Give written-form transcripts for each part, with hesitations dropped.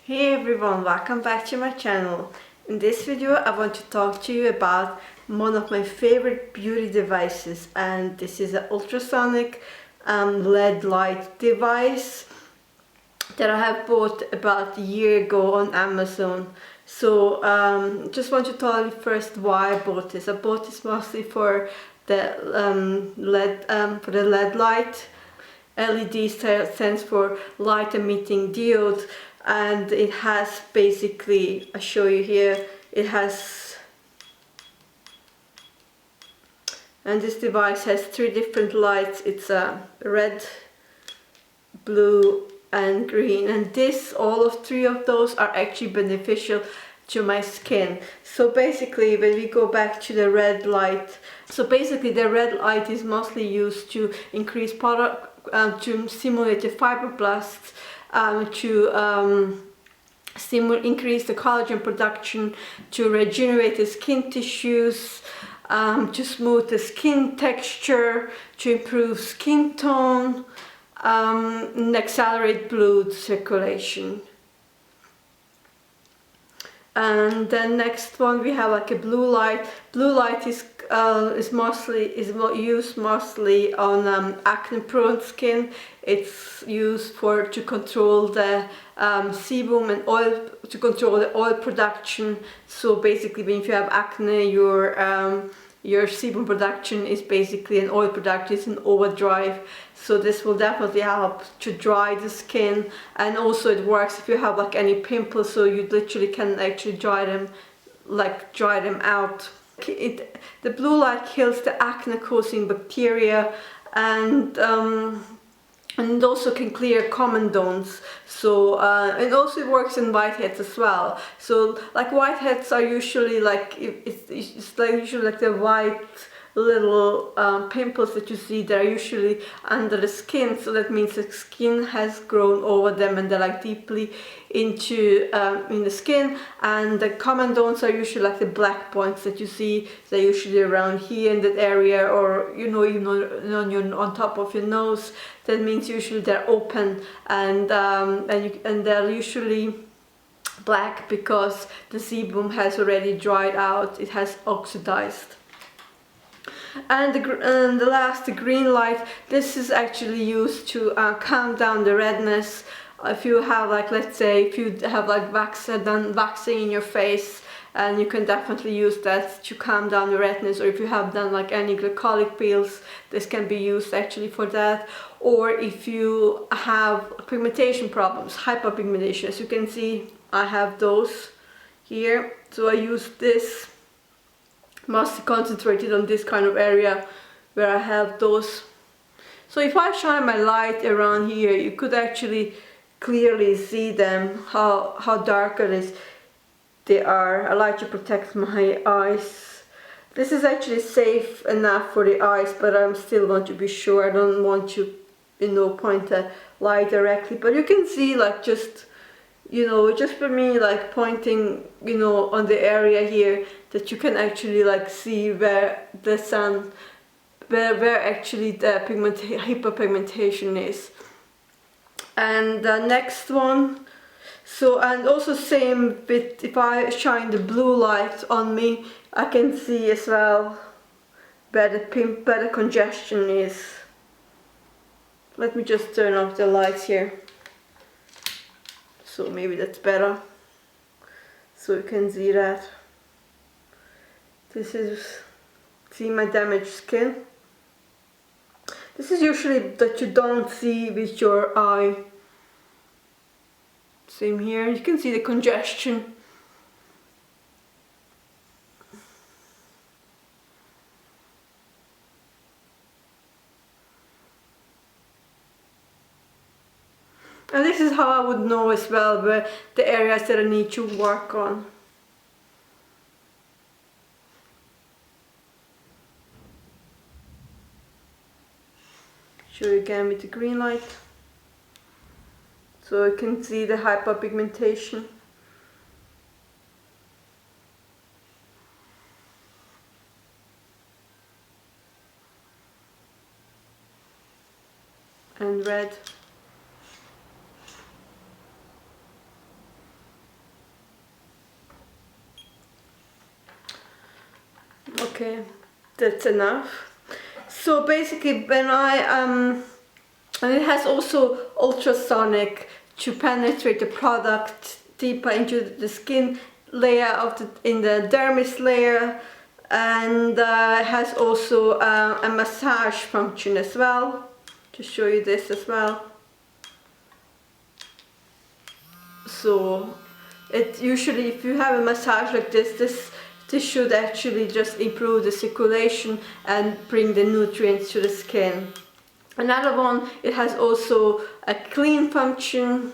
Hey everyone, welcome back to my channel. In this video I want to talk to you about one of my favorite beauty devices, and this is an ultrasonic LED light device that I have bought about a year ago on Amazon. So just want to tell you first why I bought this. I bought this mostly for the LED light. LED stands for light emitting diode, and it has basically, I'll show you here, it has, and this device has three different lights. It's a red, blue and green, and all of three of those are actually beneficial to my skin. So basically when we go back to the red light, the red light is mostly used to increase product to stimulate the fibroblasts, to increase the collagen production, to regenerate the skin tissues, to smooth the skin texture, to improve skin tone, and accelerate blood circulation. And then next one we have like a blue light. Blue light is used mostly on acne prone skin. It's used to control the sebum and oil, to control the oil production. So basically when you have acne, your sebum production is basically an oil production, it's an overdrive. So this will definitely help to dry the skin, and also it works if you have like any pimples, so you literally can actually dry them out. The blue light kills the acne causing bacteria, and it also can clear comedones. So and also it works in whiteheads as well. So like whiteheads are usually like it's like usually like the white little pimples that you see. They're usually under the skin, so that means the skin has grown over them and they're like deeply into in the skin. And the comedones are usually like the black points that you see. They're usually around here in that area, or on top of your nose. That means usually they're open, and they're usually black because the sebum has already dried out, it has oxidized. And the green light, this is actually used to calm down the redness. If you have like, let's say if you have like waxing in your face, and you can definitely use that to calm down the redness. Or if you have done like any glycolic peels, this can be used actually for that. Or if you have pigmentation problems, hyperpigmentation, as you can see I have those here, so I use this mostly concentrated on this kind of area where I have those. So if I shine my light around here, you could actually clearly see them, how dark they are. I like to protect my eyes. This is actually safe enough for the eyes, but I still want to be sure. I don't want to, point a light directly, but you can see like just for me, like pointing, on the area here, that you can actually like see where the sun, where actually the hyperpigmentation is. And the next one, and also same bit, if I shine the blue light on me, I can see as well where the congestion is. Let me just turn off the lights here. So maybe that's better, so you can see that. See my damaged skin. This is usually that you don't see with your eye. Same here, you can see the congestion. And this is how I would know as well where the areas that I need to work on. Show you again with the green light, so you can see the hyperpigmentation. And red. Okay, that's enough. So basically, when and it has also ultrasonic to penetrate the product deeper into the skin layer of in the dermis layer, and it has also a massage function as well. To show you this as well. So it usually, if you have a massage like this should actually just improve the circulation and bring the nutrients to the skin. Another one, it has also a clean function,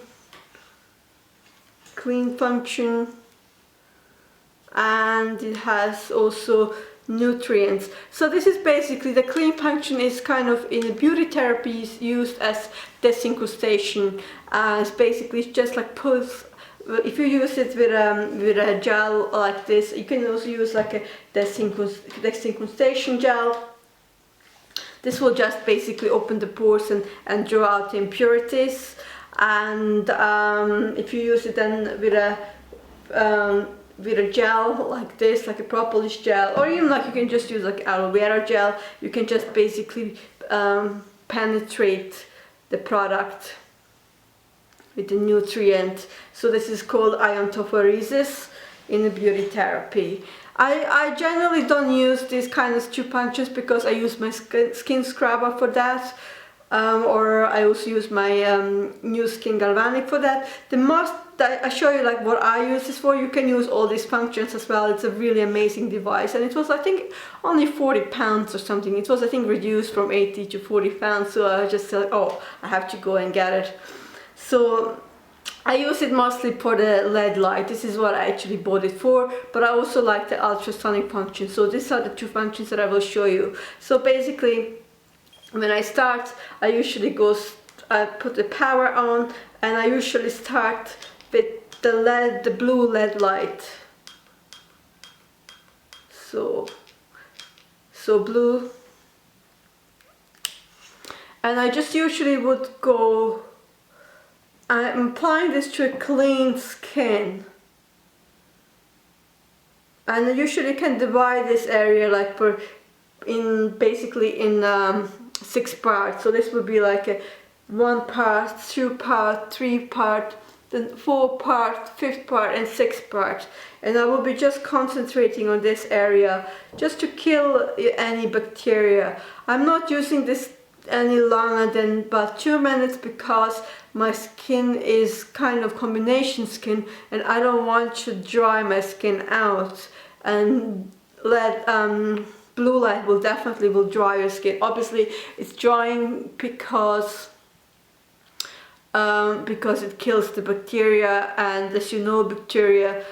and it has also nutrients. So this is basically, the clean function is kind of in beauty therapy is used as desincrustation. It's basically just like pulse. If you use it with a gel like this, you can also use like a desincrustation gel. This will just basically open the pores and draw out the impurities. And if you use it then with a gel like this, like a propolis gel, or even like you can just use like aloe vera gel, you can just basically penetrate the product with the nutrient. So this is called iontophoresis in the beauty therapy. I generally don't use these kind of punches because I use my skin scrubber for that, or I also use my new skin galvanic for that. I show you like what I use this for. You can use all these functions as well. It's a really amazing device, and it was, I think, only 40 pounds or something. It was, I think, reduced from 80 to 40 pounds, so I just said, oh, I have to go and get it. So I use it mostly for the LED light. This is what I actually bought it for, but I also like the ultrasonic function. So these are the two functions that I will show you. So basically, when I start, I usually I put the power on, and I usually start with the blue LED light. So blue. And I just usually would go, I'm applying this to a clean skin, and I usually can divide this area like basically in 6 parts. So this would be like a 1 part, 2 part, 3 part, then 4 part, 5th part, and 6th part. And I will be just concentrating on this area just to kill any bacteria. I'm not using this any longer than about 2 minutes because my skin is kind of combination skin, and I don't want to dry my skin out, and blue light will definitely dry your skin. Obviously it's drying because it kills the bacteria, and as you know, bacteria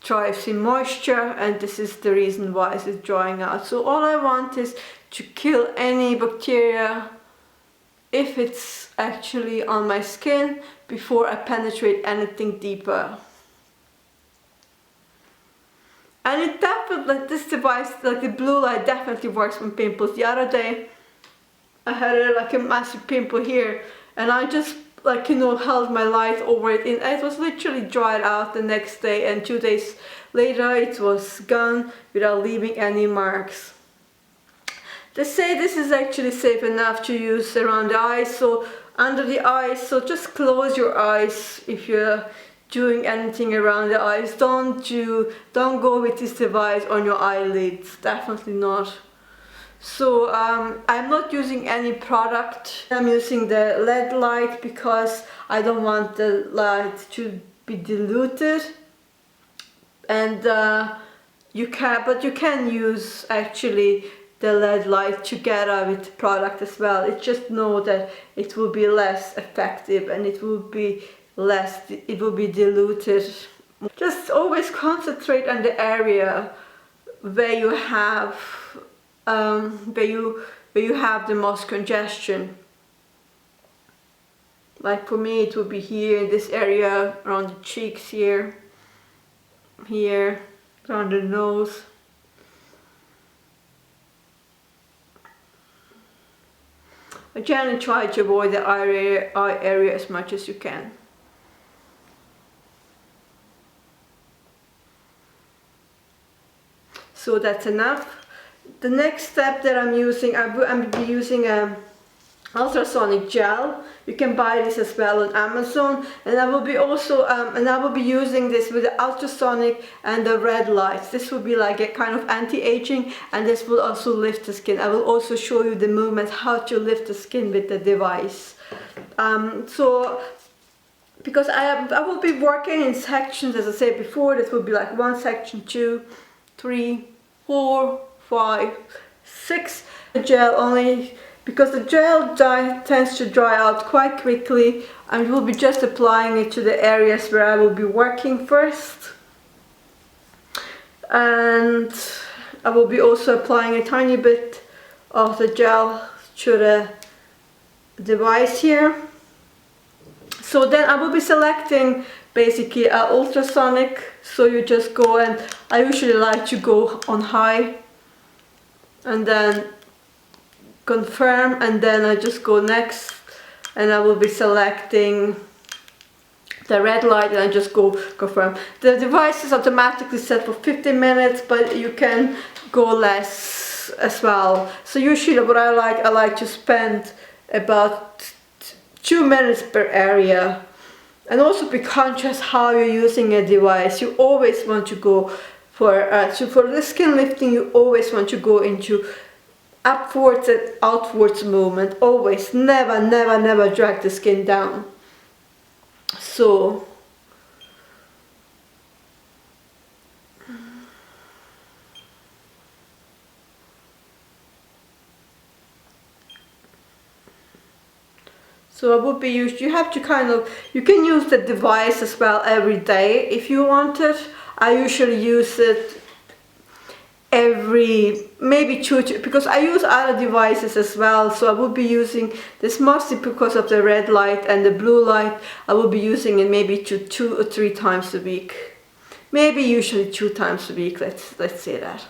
thrives in moisture, and this is the reason why it's drying out. So all I want is to kill any bacteria if it's actually on my skin before I penetrate anything deeper. And it definitely, like this device, like the blue light definitely works on pimples. The other day I had like a massive pimple here, and I just held my light over it, and it was literally dried out the next day, and 2 days later it was gone without leaving any marks. They say this is actually safe enough to use around the eyes, so under the eyes, so just close your eyes if you're doing anything around the eyes. Don't go with this device on your eyelids, definitely not. So I'm not using any product. I'm using the LED light because I don't want the light to be diluted, and you can use actually the LED light together with the product as well. It just know that it will be less effective, and it will be diluted. Just always concentrate on the area where you have the most congestion. Like for me, it would be here in this area around the cheeks, here around the nose. I generally try to avoid the eye area as much as you can. So that's enough. The next step that I'm using, I'm be using a ultrasonic gel. You can buy this as well on Amazon, and I will be also using this with the ultrasonic and the red lights. This will be like a kind of anti-aging, and this will also lift the skin. I will also show you the movement, how to lift the skin with the device. So because I will be working in sections, as I said before, this will be like 1 section, 2, 3, 4, 5, 6. The gel only, because the gel tends to dry out quite quickly, and we'll be just applying it to the areas where I will be working first. And I will be also applying a tiny bit of the gel to the device here. So then I will be selecting basically an ultrasonic, so you just go, and I usually like to go on high and then confirm, and then I just go next, and I will be selecting the red light and I just go confirm. The device is automatically set for 15 minutes, but you can go less as well. So usually what I like to spend about 2 minutes per area. And also be conscious how you're using a device. You always want to go for the skin lifting, you always want to go into upwards and outwards movement. Always, never drag the skin down. So I would be used, you have to you can use the device as well every day if you want it. I usually use it maybe because I use other devices as well, so I will be using this mostly because of the red light and the blue light. I will be using it maybe 2 or 3 times a week. Maybe usually 2 times a week, let's say that.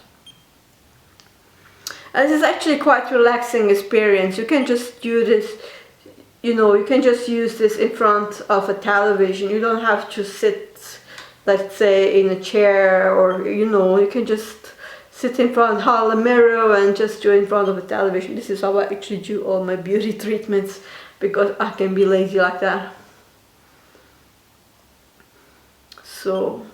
And this is actually quite relaxing experience. You can just do this, you can just use this in front of a television. You don't have to sit, let's say, in a chair, or you can just sit in front of a mirror and just do it in front of a television. This is how I actually do all my beauty treatments, because I can be lazy like that. So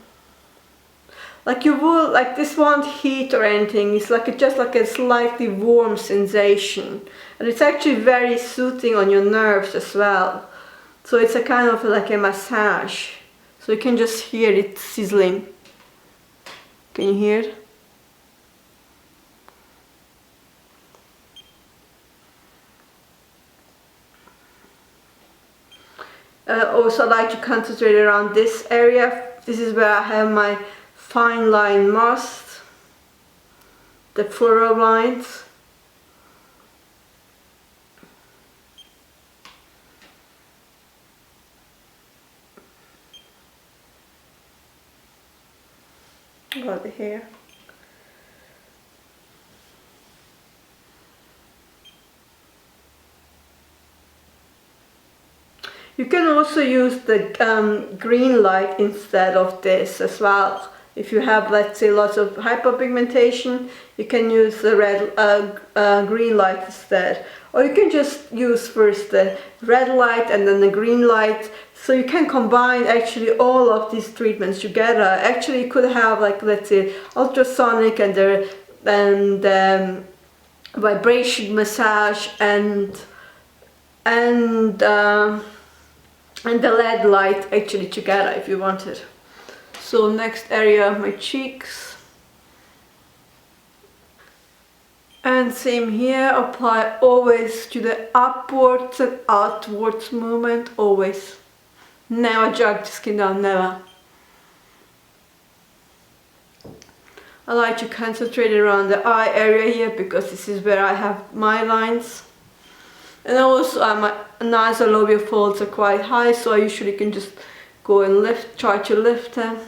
this won't heat or anything. It's just like a slightly warm sensation, and it's actually very soothing on your nerves as well. So it's a kind of like a massage. So you can just hear it sizzling. Can you hear it? Also, I like to concentrate around this area. This is where I have my fine line mask, the furrow lines. About the hair. You can also use the green light instead of this as well. If you have, let's say, lots of hyperpigmentation, you can use the green light instead. Or you can just use first the red light and then the green light. So you can combine actually all of these treatments together. Actually, you could have, like, let's say, ultrasonic and the vibration massage and the LED light actually together if you wanted. So next area, my cheeks. And same here, apply always to the upwards and outwards movement, always. Never drag the skin down, never. I like to concentrate around the eye area here, because this is where I have my lines. And also my nasolabial folds are quite high, so I usually can just go and try to lift them.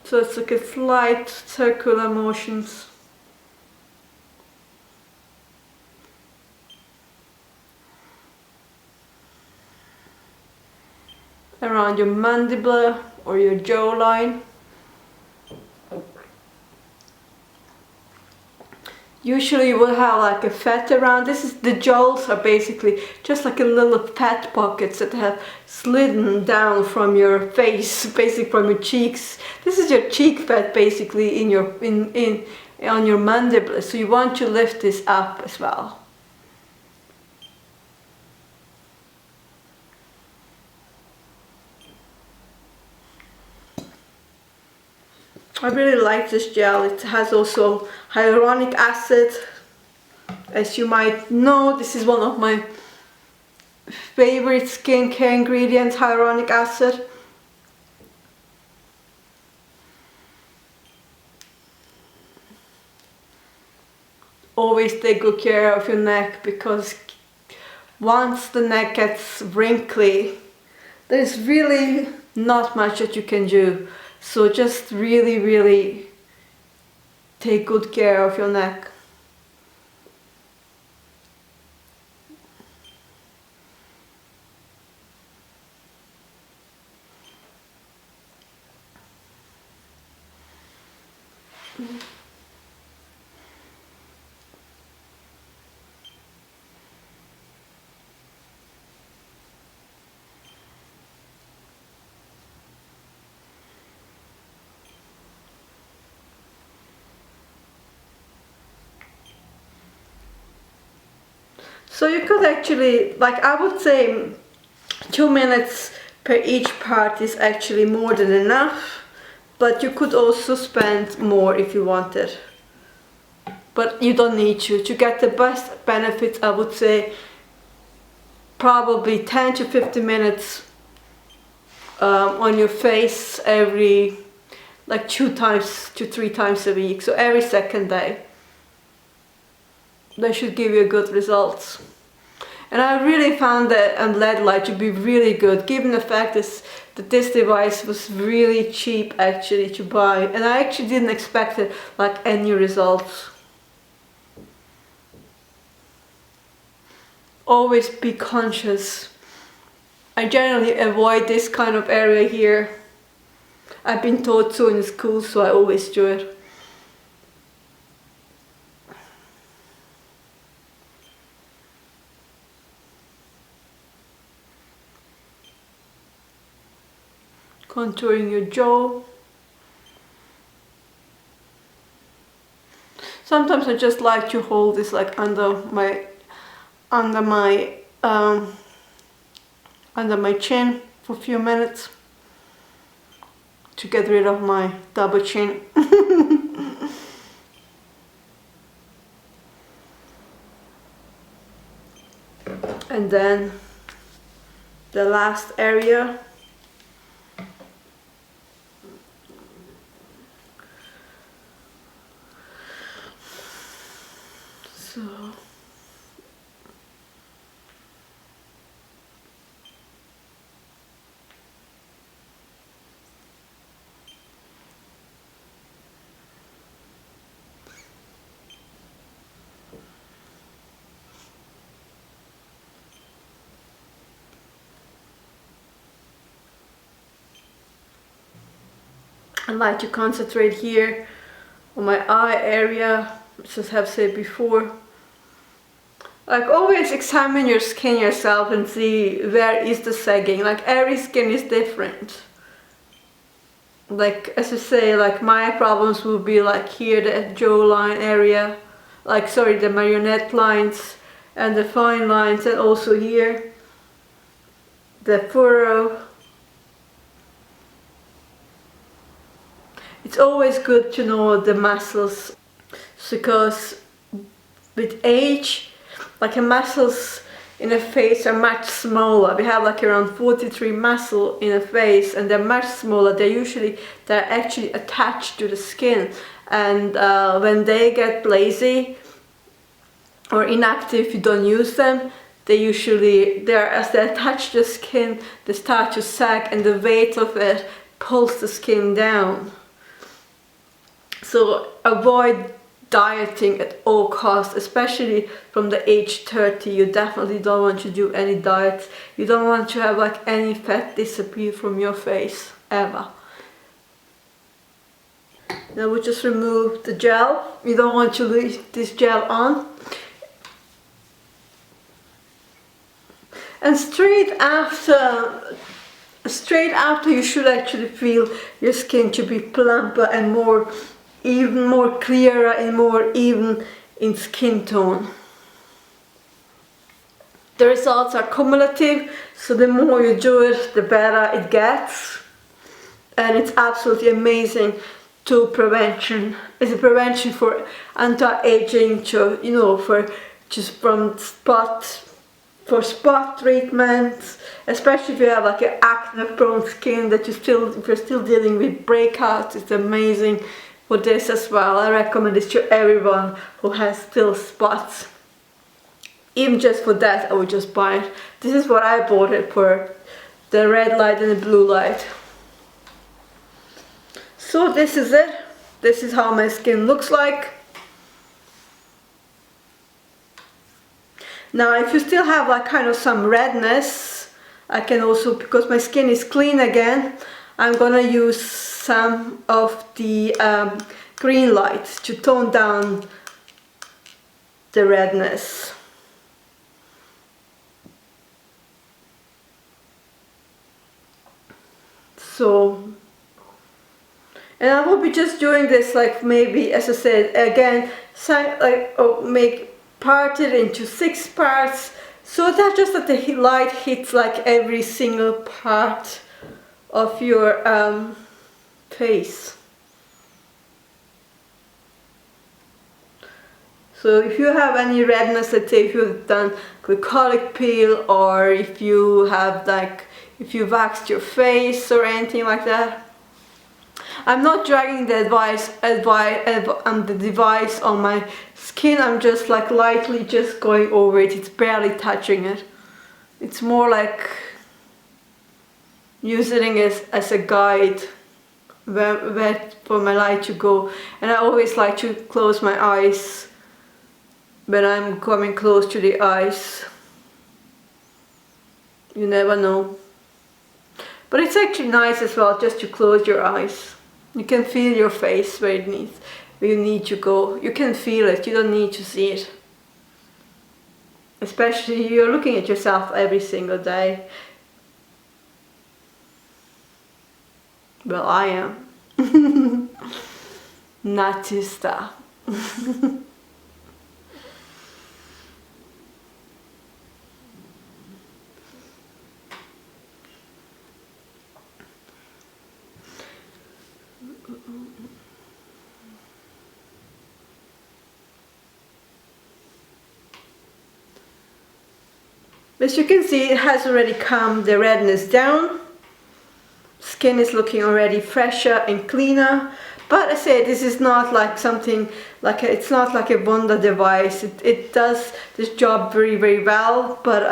So it's like a slight circular motions. around your mandible or your jawline. Usually you will have like a fat around. The jowls are basically just like a little fat pockets that have slidden down from your face, basically from your cheeks. This is your cheek fat basically in your on your mandible. So you want to lift this up as well. I really like this gel. It has also hyaluronic acid. As you might know, this is one of my favorite skincare ingredients, hyaluronic acid. Always take good care of your neck, because once the neck gets wrinkly, there's really not much that you can do. So just really take good care of your neck. So you could actually, like, I would say 2 minutes per each part is actually more than enough, but you could also spend more if you wanted. But you don't need to. To get the best benefits, I would say probably 10 to 15 minutes on your face every, like 2 times to 3 times a week, so every second day. They should give you good results. And I really found that LED light to be really good, given the fact that this device was really cheap actually to buy, and I actually didn't expect it, like, any results. Always be conscious. I generally avoid this kind of area here. I've been taught so in school, so I always do it. Contouring your jaw. Sometimes I just like to hold this like under my chin for a few minutes to get rid of my double chin. And then the last area. So I like to concentrate here on my eye area, as I have said before. Like, always examine your skin yourself and see where is the sagging. Like, every skin is different. Like, as I say, like, my problems will be like here, the jawline area, like, sorry, the marionette lines and the fine lines, and also here the furrow. It's always good to know the muscles, because with age, like, the muscles in a face are much smaller. We have like around 43 muscles in a face, and they're much smaller. They're actually attached to the skin, and when they get lazy or inactive, you don't use them, as they attach to the skin, they start to sag, and the weight of it pulls the skin down. So avoid dieting at all costs, especially from the age 30. You definitely don't want to do any diets. You don't want to have like any fat disappear from your face ever. Now we just remove the gel. You don't want to leave this gel on. And straight after you should actually feel your skin to be plumper and even more clearer and more even in skin tone. The results are cumulative, so the more you do it, the better it gets. And it's absolutely amazing to prevention. It's a prevention for anti-aging, for just from spot treatments, especially if you have like an acne-prone skin that if you're still dealing with breakouts. It's amazing for this as well. I recommend this to everyone who has still spots. Even just for that, I would just buy it. This is what I bought it for, the red light and the blue light. So this is it. This is how my skin looks like. Now if you still have like kind of some redness, I can also, because my skin is clean again, I'm gonna use some of the green light to tone down the redness. So, and I will be just doing this like maybe, as I said, again, make part it into 6 parts, so that just that the light hits like every single part of your face. So if you have any redness, let's say if you've done glycolic peel, or if you have if you waxed your face or anything like that, I'm not dragging the device on my skin. I'm just like lightly just going over it. It's barely touching it. It's more like using it as a guide where for my light to go. And I always like to close my eyes when I'm coming close to the eyes. You never know. But it's actually nice as well just to close your eyes. You can feel your face where you need to go. You can feel it, you don't need to see it. Especially you're looking at yourself every single day. Well, I am. Not to stop. As you can see, it has already calmed the redness down. Skin is looking already fresher and cleaner. But I say this is not like something like it's not like a wonder device. It does this job very, very well, but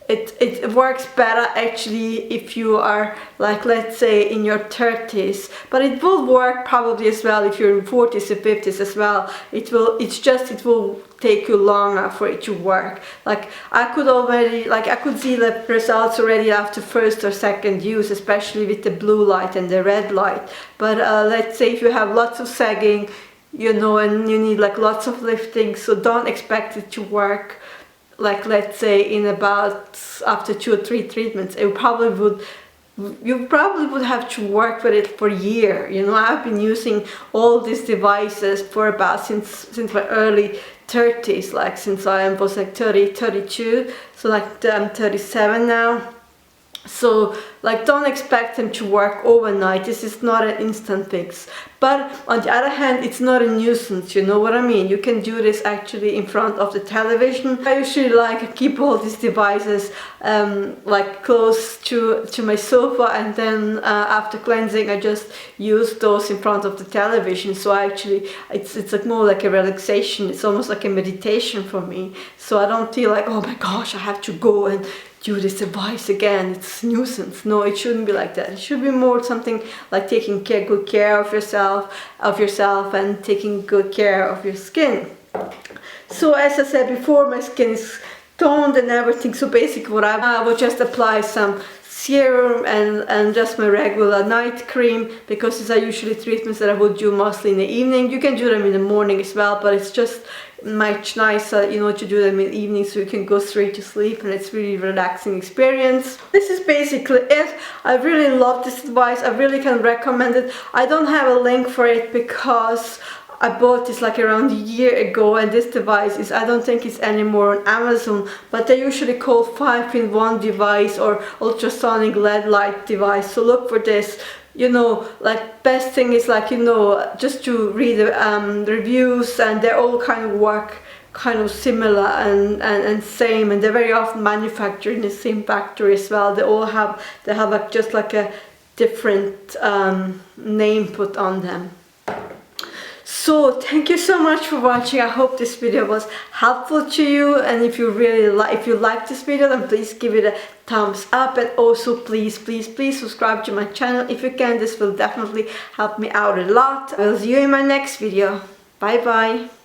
it works better actually if you are like, let's say, in your 30s, but it will work probably as well if you're in 40s or 50s as well. It will take you longer for it to work. Like I could see the results already after first or second use, especially with the blue light and the red light. But let's say if you have lots of sagging, and you need like lots of lifting, so don't expect it to work like, let's say, in about after 2 or 3 treatments. You probably would have to work with it for a year. I've been using all these devices for about since my early 30s, like since I was like 32, so like I'm 37 now. So like don't expect them to work overnight. This is not an instant fix. But on the other hand, it's not a nuisance, you know what I mean? You can do this actually in front of the television. I usually like keep all these devices like close to my sofa, and then after cleansing I just use those in front of the television. So actually it's like more like a relaxation. It's almost like a meditation for me. So I don't feel like, oh my gosh, I have to go and do this device again, it's a nuisance. No, it shouldn't be like that. It should be more something like taking good care of yourself and taking good care of your skin. So as I said before, my skin is toned and everything, so basically what I would just apply some serum and just my regular night cream, because these are usually treatments that I would do mostly in the evening. You can do them in the morning as well, but it's just much nicer, you know, to do them in the evening so you can go straight to sleep, and it's really relaxing experience. This is basically it. I really love this device. I really can recommend it. I don't have a link for it because I bought this like around a year ago, and this device is, I don't think it's anymore on Amazon, but they usually call 5-in-1 device or ultrasonic LED light device. So look for this. You know, like best thing is like, you know, just to read the reviews, and they all kind of work kind of similar and same, and they're very often manufactured in the same factory as well. They all have, just like a different name put on them. So thank you so much for watching. I hope this video was helpful to you, and if you like this video, then please give it a thumbs up, and also please subscribe to my channel if you can. This will definitely help me out a lot. I will see you in my next video. Bye bye.